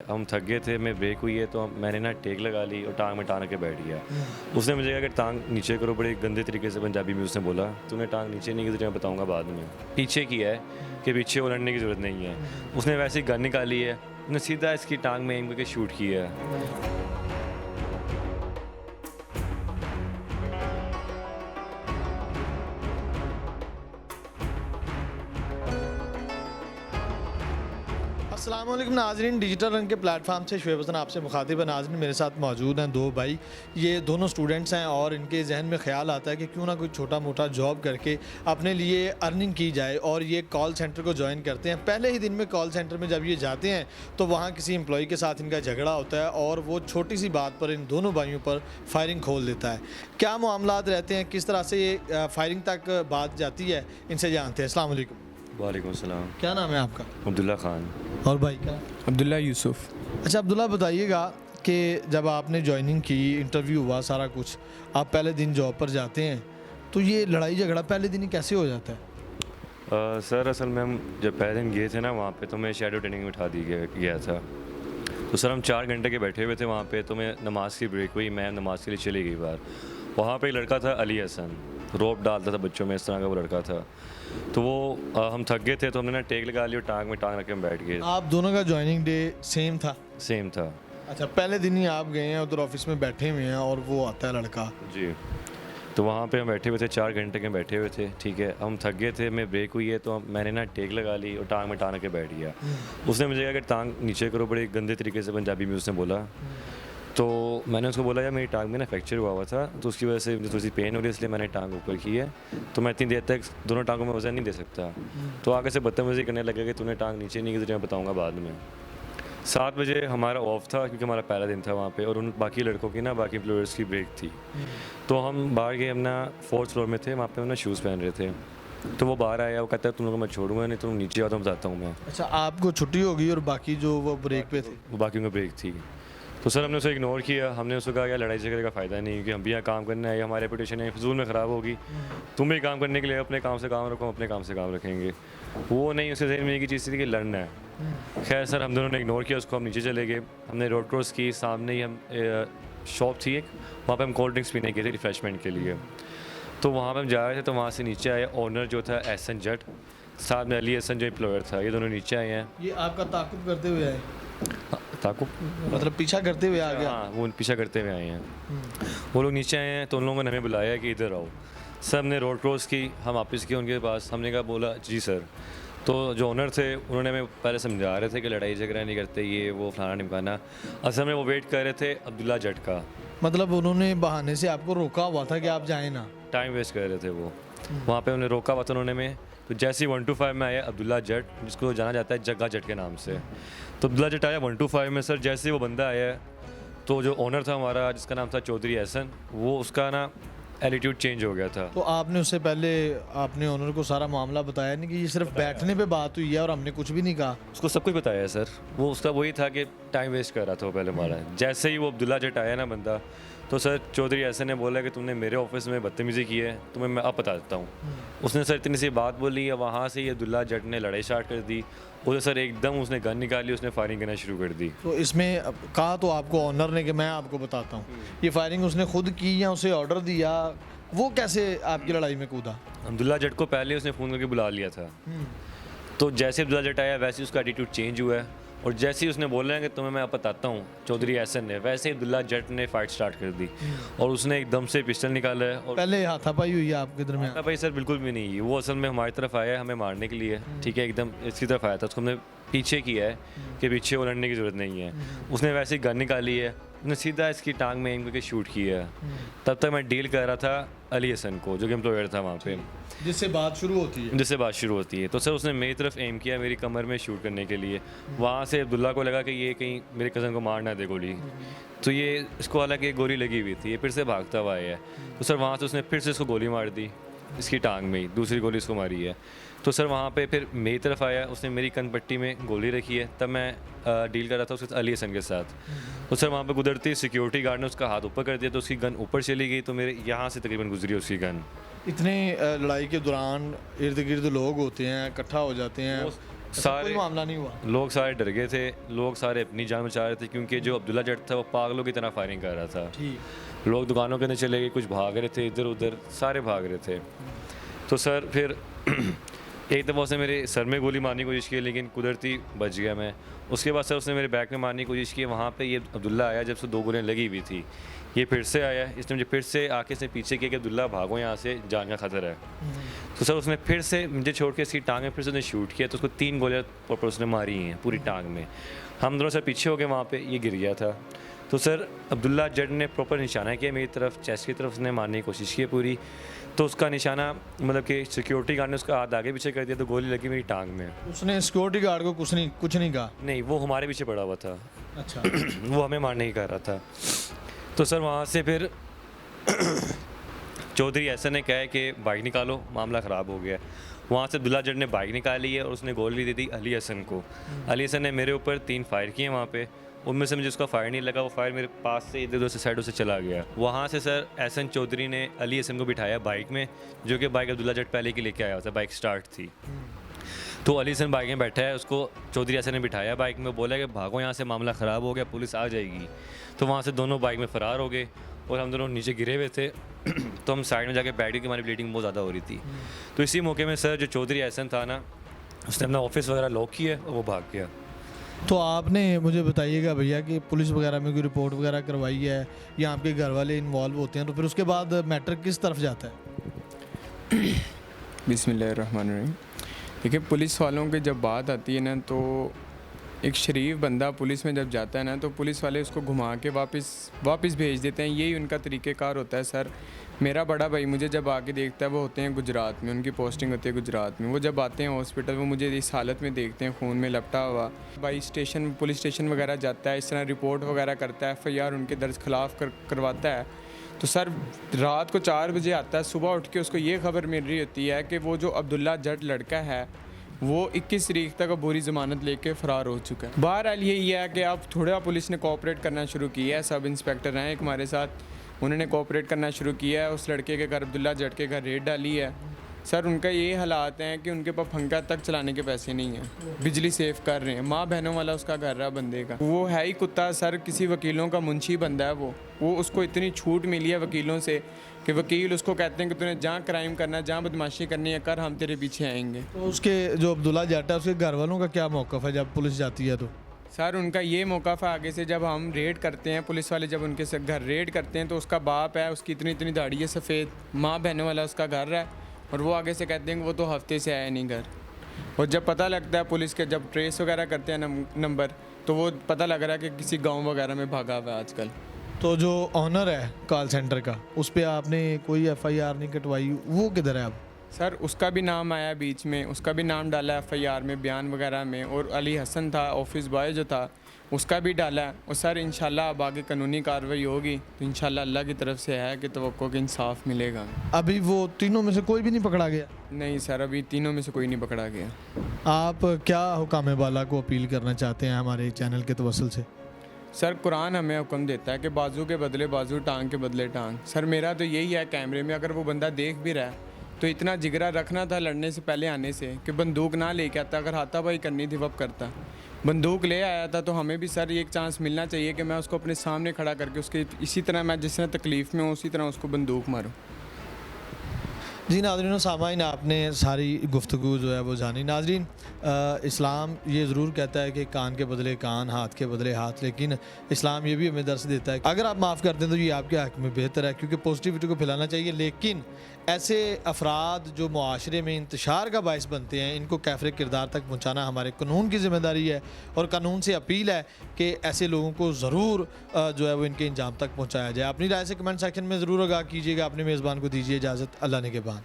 हम थक गए थे, मैं ब्रेक हुई है तो मैंने ना टेक लगा ली और टांग में टांग के बैठ गया। उसने मुझे कहा कि टांग नीचे करो, बड़े गंदे तरीके से पंजाबी में उसने बोला। तूने टांग नीचे नहीं की तुझे मैं बताऊंगा बाद में। पीछे किया है कि पीछे उलटने की ज़रूरत नहीं है। उसने वैसे ही गन निकाली है, उसने सीधा इसकी टांग में एम करके शूट किया है। अस्सलाम वालेकुम नाज़रीन, डिजिटल रंग के प्लेटफॉर्म से शुएब हसन आपसे मुखातिब है। नाज़रीन, मेरे साथ मौजूद हैं दो भाई। ये दोनों स्टूडेंट्स हैं और इनके जहन में ख्याल आता है कि क्यों ना कोई छोटा मोटा जॉब करके अपने लिए अर्निंग की जाए, और ये कॉल सेंटर को ज्वाइन करते हैं। पहले ही दिन में कॉल सेंटर में जब ये जाते हैं तो वहाँ किसी एम्प्लॉय के साथ इनका झगड़ा होता है और वो छोटी सी बात पर इन दोनों भाइयों पर फायरिंग खोल देता है। क्या मामलात रहते हैं, किस तरह से ये फायरिंग तक बात जाती है, इनसे जानते हैं। अस्सलाम वालेकुम। वालेकुम सलाम। क्या नाम है आपका? अब्दुल्ला खान। और भाई का? अब्दुल्ला यूसुफ। अच्छा अब्दुल्ला, बताइएगा कि जब आपने ज्वाइनिंग की, इंटरव्यू हुआ, सारा कुछ, आप पहले दिन जॉब पर जाते हैं तो ये लड़ाई झगड़ा पहले दिन ही कैसे हो जाता है? सर असल में हम जब पहले दिन गए थे ना वहाँ पे, तो मैं शैडो ट्रेनिंग में उठा दी गया था। तो सर हम 4 घंटे के बैठे हुए थे वहाँ पे। तो मैं नमाज़ की ब्रेक हुई, मैं नमाज़ के लिए चली गई बाहर। वहाँ पे एक लड़का था अली हसन, रोप डालता था बच्चों में, इस तरह का वो लड़का था। तो वो हम थक गए थे तो हमने ना टेक लगा ली और टांग में टांग रख के हम बैठ गए। आप दोनों का ज्वाइनिंग डे सेम था? सेम था। अच्छा, पहले दिन ही आप गए हैं उधर ऑफिस में बैठे हुए हैं और वो आता है लड़का? जी। तो वहाँ पे हम बैठे हुए थे, 4 घंटे के बैठे हुए थे, ठीक है। हम थक गए थे, मैं ब्रेक हुई है तो मैंने ना टेक लगा ली और टांग में टांग के बैठ गया। उसने मुझे कहा कि टांग नीचे करो, बड़े गंदे तरीके से पंजाबी में उसने बोला। तो मैंने उसको बोला यार मेरी टांग में ना फ्रैक्चर हुआ था, तो उसकी वजह से मुझे थोड़ी सी पेन हो रही है, इसलिए मैंने टांग ऊपर की है। तो मैं इतनी देर तक दोनों टांगों में वजन नहीं दे सकता। तो आगे से बदतमीजी करने लगा कि तूने टांग नीचे नहीं की, तुझे मैं बताऊँगा बाद में। 7 बजे हमारा ऑफ था क्योंकि हमारा पहला दिन था वहाँ पे, और उन बाकी लड़कों की ना, बाकी एम्प्लॉयर्स की ब्रेक थी। तो हम बाहर गए, हम ना 4th फ्लोर में थे, वहाँ पे हम ना शूज़ पहन रहे थे। तो वो बाहर आया, वो कहता है तुम लोगों को मैं छोड़ूंगा नहीं, तुम नीचे आओ तो बताता हूँ मैं। अच्छा, आपको छुट्टी हो गई और बाकी जो वो ब्रेक पे थे? वो बाकी उनका ब्रेक थी। तो सर हमने उसे इग्नोर किया। हमने उसको कहा यार लड़ाई झगड़े का फ़ायदा नहीं, क्योंकि हम भी यहाँ काम करने आए, हमारी रेपुटेशन है फजूल में ख़राब होगी। तुम भी काम करने के लिए अपने काम से काम रखो, हम अपने काम से काम रखेंगे। वो नहीं, उसे जहन में एक ही चीज़ थी कि लड़ना है। खैर सर हम दोनों ने इग्नोर किया उसको, हम नीचे चले गए। हमने रोड क्रॉस की, सामने ही हम शॉप थी एक, वहाँ पे हम कोल्ड ड्रिंक्स पीने गए थे रिफ़्रेशमेंट के लिए। तो वहाँ पे हम जा रहे थे तो वहाँ से नीचे आए ओनर जो था एहसन जट, साथ में अली हसन जो एम्प्लॉयर था, ये दोनों नीचे आए हैं। ये आपका ताकुब करते हुए आए? ताकुब मतलब पीछा करते हुए आ गया? हाँ, वो पीछा करते हुए आए हैं। वो लोग नीचे आए हैं तो उन लोगों ने हमें बुलाया कि इधर आओ। सर हमने रोड क्रॉस की, हम वापस गए उनके पास। हमने कहा, बोला जी सर। तो जो ओनर थे उन्होंने हमें पहले समझा रहे थे कि लड़ाई झगड़ा नहीं करते, ये वो फलाना निमकाना। असल में वो वेट कर रहे थे अब्दुल्ला जट का। मतलब उन्होंने बहाने से आपको रोका हुआ था कि आप जाएँ ना? टाइम वेस्ट कर रहे थे वो। वहाँ पे उन्हें रोका हुआ था उन्होंने में। तो जैसे ही 1 to 5 में आया अब्दुल्ला जट, जिसको जाना जाता है जग्गा जट के नाम से। तो अब्दुल्ला जट आया 1 to 5 में। सर जैसे ही वो बंदा आया, तो जो ओनर था हमारा, जिसका नाम था चौधरी एहसन, वो उसका ना एटीट्यूड चेंज हो गया था। तो आपने उससे पहले आपने ओनर को सारा मामला बताया नहीं कि ये सिर्फ बैठने पे बात हुई है और हमने कुछ भी नहीं कहा? उसको सब कुछ बताया है सर। वो उसका वही था कि टाइम वेस्ट कर रहा था वो पहले हमारा। जैसे ही वो अब्दुल्ला जट आया ना बंदा, तो सर चौधरी ऐसे ने बोला कि तुमने मेरे ऑफिस में बदतमीज़ी की है, तुम्हें मैं अब बता देता हूँ। उसने सर इतनी सी बात बोली है, वहाँ से ये अब्दुल्ला जट ने लड़ाई स्टार्ट कर दी। उसे सर एकदम उसने गन निकाली, उसने फायरिंग करना शुरू कर दी। तो इसमें कहा तो आपको ओनर ने कि मैं आपको बताता हूँ, ये फायरिंग उसने खुद की या उसे ऑर्डर दिया? वो कैसे आपकी लड़ाई में कूदा? अब्दुल्ला जट को पहले उसने फ़ोन करके बुला लिया था। तो जैसे अब्दुल्ला जट आया वैसे ही उसका एटीट्यूड चेंज हुआ है, और जैसे ही उसने बोला है कि तुम्हें मैं अब बताता हूँ चौधरी एहसन ने, वैसे ही अब्दुल्ला जट ने फाइट स्टार्ट कर दी। और उसने एकदम से पिस्टल निकाला है। और पहले हाथापाई हुई है आपके दरमियान? भाई सर बिल्कुल भी नहीं, वो असल में हमारी तरफ आया है हमें मारने के लिए, ठीक है, एकदम इसकी तरफ आया था। उसको हमने पीछे किया है कि पीछे उलटने की ज़रूरत नहीं है। उसने वैसे ही गन निकाली है, उसने सीधा इसकी टांग में एम करके शूट किया है। तब तक मैं डील कर रहा था अली हसन को, जो कि एम्प्लॉयर था वहाँ पे, जिससे बात शुरू होती है? जिससे बात शुरू होती है। तो सर उसने मेरी तरफ एम किया, मेरी कमर में शूट करने के लिए। वहाँ से अब्दुल्ला को लगा कि ये कहीं मेरे कज़न को मार ना दे गोली। तो ये इसको हालांकि गोली लगी हुई थी, ये फिर से भागता हुआ आया है। तो सर वहाँ से उसने फिर से इसको गोली मार दी, इसकी टांग में ही दूसरी गोली इसको मारी है। तो सर वहाँ पे फिर मेरी तरफ आया, उसने मेरी कन पट्टी में गोली रखी है। तब मैं डील कर रहा था उसके अली हसन के साथ। तो सर वहाँ पे गुजरती सिक्योरिटी गार्ड ने उसका हाथ ऊपर कर दिया, तो उसकी गन ऊपर चली गई, तो मेरे यहाँ से तकरीबन गुजरी उसकी गन। इतने लड़ाई के दौरान इर्द गिर्द लोग होते हैं, इकट्ठा हो जाते हैं, कोई सारे मामला नहीं हुआ? लोग सारे डर गए थे, लोग सारे अपनी जान बचा रहे थे क्योंकि जो अब्दुल्ला जट था वो पागलों की तरह फायरिंग कर रहा था। ठीक। लोग दुकानों के अंदर चले गए, कुछ भाग रहे थे इधर उधर, सारे भाग रहे थे। तो सर फिर एक दफ़ा उसने मेरे सर में गोली मारने की कोशिश की लेकिन कुदरती बच गया मैं। उसके बाद सर उसने मेरे बैक में मारने की कोशिश की। वहाँ पे ये अब्दुल्ला आया जब से 2 गोलियाँ लगी हुई थी। ये फिर से आया, इसने मुझे फिर से आके इसने पीछे किया कि अब्दुल्ला भागो यहाँ से, जान का खतरा है। तो सर उसने फिर से मुझे छोड़ के इसकी टांग में फिर से उसने शूट किया, तो उसको 3 गोलियाँ प्रॉपर उसने मारी हैं पूरी टांग में। हम दोनों सर पीछे हो गए वहाँ पे, ये गिर गया था। तो सर अब्दुल्ला जट ने प्रॉपर निशाना किया मेरी तरफ, चेस्ट की तरफ उसने मारने की कोशिश की पूरी। तो उसका निशाना मतलब कि सिक्योरिटी गार्ड ने उसका हाथ आगे पीछे कर दिया, तो गोली लगी मेरी टांग में। उसने सिक्योरिटी गार्ड को कुछ नहीं कहा? नहीं, वो हमारे पीछे पड़ा हुआ था। अच्छा। वो हमें मारने ही कर रहा था। तो सर वहाँ से फिर चौधरी ऐसा ने कहा कि बाइक निकालो, मामला ख़राब हो गया। वहाँ से अब्दुल्ला जट ने बाइक निकाली है और उसने गोली दे दी अली हसन को। अली हसन ने मेरे ऊपर 3 फायर किए वहाँ पे, उनमें से मुझे उसका फायर नहीं लगा, वो फायर मेरे पास से इधर उधर से साइडों से चला गया। वहाँ से सर एहसन चौधरी ने अली हसन को बिठाया बाइक में, जो कि बाइक अब्दुल्ला जट पहले की लेके आया था, बाइक स्टार्ट थी। तो अली हसन बाइक में बैठा है, उसको चौधरी एहसन ने बिठाया बाइक में, बोला कि भागो यहाँ से, मामला ख़राब हो गया, पुलिस आ जाएगी। तो वहाँ से दोनों बाइक में फ़रार हो गए और हम दोनों नीचे गिरे हुए थे। तो हम साइड में जाके बैठ गए कि हमारी ब्लीडिंग बहुत ज़्यादा हो रही थी। तो इसी मौके में सर जो चौधरी एहसन था ना, उसने अपना ऑफिस वगैरह लॉक किया और वो भाग गया। तो आपने मुझे बताइएगा भैया कि पुलिस वगैरह में कोई रिपोर्ट वगैरह करवाई है या आपके घर वाले इन्वॉल्व होते हैं, तो फिर उसके बाद मैटर किस तरफ जाता है? बिस्मिल्लाहिर्रहमानिर्रहीम। देखिए, पुलिस वालों की जब बात आती है ना, तो एक शरीफ बंदा पुलिस में जब जाता है ना, तो पुलिस वाले उसको घुमा के वापस भेज देते हैं। यही उनका तरीक़ेकार होता है। सर मेरा बड़ा भाई मुझे जब आके देखता है, वो होते हैं गुजरात में, उनकी पोस्टिंग होती है गुजरात में। वो जब आते हैं हॉस्पिटल, वो मुझे इस हालत में देखते हैं, खून में लपटा हुआ। भाई पुलिस स्टेशन वगैरह जाता है, इस तरह रिपोर्ट वगैरह करता है, FIR उनके दर्ज खिलाफ करवाता है। तो सर रात को 4 बजे आता है, सुबह उठ के उसको ये खबर मिल रही होती है कि वो जो अब्दुल्ला जट लड़का है वो 21 तारीख तक बुरी ज़मानत लेके फ़रार हो चुका है। बहरहाल यही है कि अब थोड़ा पुलिस ने कोऑपरेट करना शुरू किया है। सब इंस्पेक्टर हैं एक हमारे साथ, उन्होंने कोऑपरेट करना शुरू किया है। उस लड़के के घर, अब्दुल्ला जट के घर, रेड डाली है। सर उनका ये हालात हैं कि उनके पास पंखा तक चलाने के पैसे नहीं हैं, बिजली सेव कर रहे हैं। माँ बहनों वाला उसका घर रहा बंदे का, वो है ही कुत्ता। सर किसी वकीलों का मुंशी बंदा है वो उसको इतनी छूट मिली है वकीलों से कि वकील उसको कहते हैं कि तूने जहाँ क्राइम करना, जहाँ बदमाशी करनी है कर, हम तेरे पीछे आएंगे। तो उसके जो अब्दुल्ला जट है उसके घर वालों का क्या मौक़िफ़ है जब पुलिस जाती है? तो सर उनका ये मौक़िफ़ है, आगे से जब हम रेड करते हैं, पुलिस वाले जब उनके घर रेड करते हैं, तो उसका बाप है, उसकी इतनी दाढ़ी है सफ़ेद, माँ बहनों वाला उसका घर है, और वो आगे से कहते हैं कि वो तो हफ्ते से आया नहीं घर। और जब पता लगता है पुलिस के, जब ट्रेस वगैरह करते हैं नंबर, तो वो पता लग रहा है कि किसी गांव वगैरह में भागा हुआ है आजकल। तो जो ऑनर है कॉल सेंटर का, उस पर आपने कोई FIR नहीं कटवाई, वो किधर है अब? सर उसका भी नाम आया बीच में, उसका भी नाम डाला है FIR में, बयान वगैरह में। और अली हसन था ऑफिस बॉय जो था, उसका भी डाला है। और सर इंशाल्लाह अब आगे कानूनी कार्रवाई होगी, तो इंशाल्लाह अल्लाह की तरफ से है कि तवक्को कि इंसाफ मिलेगा। अभी वो तीनों में से कोई भी नहीं पकड़ा गया? नहीं सर, अभी तीनों में से कोई नहीं पकड़ा गया। आप क्या हुकाम बाला को अपील करना चाहते हैं हमारे चैनल के तवसल से? सर कुरान हमें हुक्म देता है कि बाजू के बदले बाजू, टांग के बदले टांग। सर मेरा तो यही है, कैमरे में अगर वो बंदा देख भी रहा है तो इतना जिगरा रखना था लड़ने से पहले आने से, कि बंदूक ना लेके आता। अगर हाथापाई करनी थी वब करता, बंदूक ले आया था। तो हमें भी सर एक चांस मिलना चाहिए कि मैं उसको अपने सामने खड़ा करके उसके इसी तरह, मैं जिस तरह तकलीफ़ में हूँ उसी तरह उसको बंदूक मारूँ। जी नाज़रीन व सामाइन, आपने सारी गुफ्तगू जो है वो जानी। नाज़रीन, इस्लाम ये ज़रूर कहता है कि कान के बदले कान, हाथ के बदले हाथ, लेकिन इस्लाम ये भी हमें दर्स देता है अगर आप माफ़ कर दें तो ये आपके हक़ में बेहतर है, क्योंकि पॉजिटिविटी को फैलाना चाहिए। लेकिन ऐसे अफराद जो मुआशरे में इंतशार का बायस बनते हैं, इनको कैफ़र किरदार तक पहुँचाना हमारे कानून की ज़िम्मेदारी है, और कानून से अपील है कि ऐसे लोगों को ज़रूर जो है वो इनके इंजाम तक पहुँचाया जाए। अपनी राय से कमेंट सेक्शन में ज़रूर आगाह कीजिएगा। अपने मेज़बान को दीजिए इजाज़त। अल्लाह ने के बाद।